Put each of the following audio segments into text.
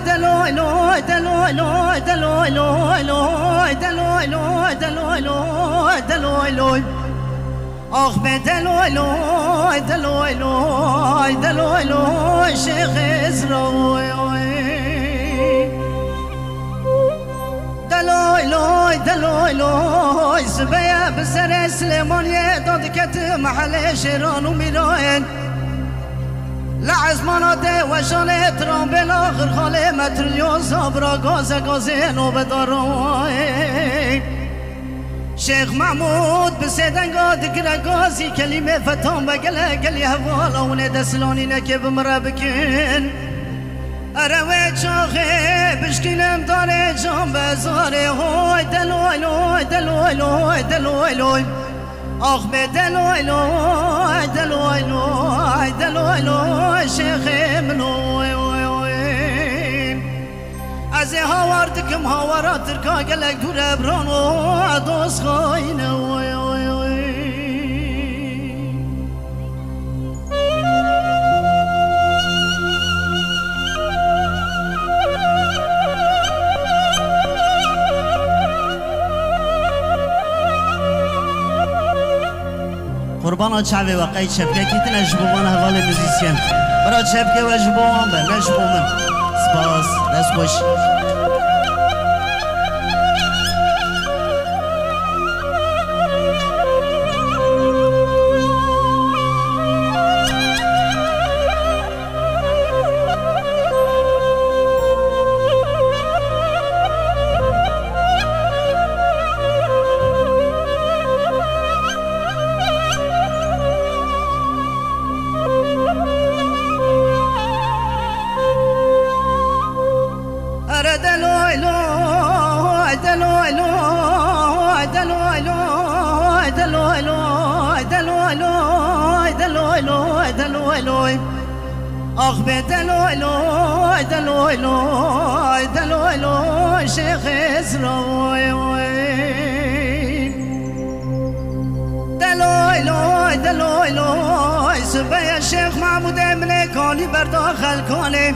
دلوی لوی دلوی لوی دلوی لوی لوی دلوی لوی دلوی لوی دلوی لوی آخ به دلوی لوی دلوی لوی دلوی لوی شیخ ازراوی دلوی لوی دلوی لوی زبیه بسر سلیمانیه داد کت محل شیران و میراین لعزمانات وشانه ترام بلاخر خاله متریو صبرا گازه نو بدارای شیخ محمود بسیدنگا دکر گازی کلمه فتان بگله گلی حوالا ونه دسلانی نکه بمره بکن اروه چاخه بشکینم داره جان بزاره های دلوی لوی دلوی لوی دلوی لوی آخ به دلوی لوی دلوی لوی دلوی لوی شیخ منوی از هاورد کم هاورات ترکا گلک دور ابران و دوست خواهینه قربانا چاوی وقعی چپکه کیتن اجبوان حوال موزیسین برا چپکه و اجبوان به نجبومن سپاس دست خوش آخ به دلوی لوی دلوی لوی دلوی لوی شیخ ازراوی دلوی لوی دلوی لوی سبه شیخ محمود امنه کانی برداخل کنه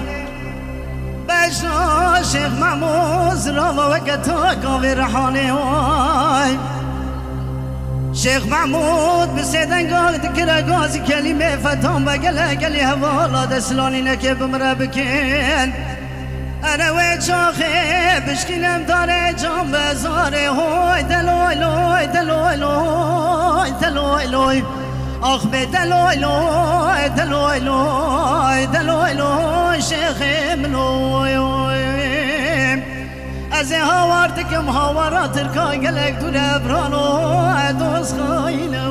بشنا شیخ محمود زراوه وکتا کاوی رحانه شیخ محمود بسیدنگاه دکر گازی کلمه فتان بگله گلی حوالا دسلانی نکه بمره بکن انا و چاخه بشکینم داره جان بزاره های دلوی لوی دلوی لوی دلوی لوی آخ به دلوی لوی دلوی لوی دلوی لوی شیخ منوی از هاورد کم هاورات ترکا گلک دور ابرانو دوست خواهینه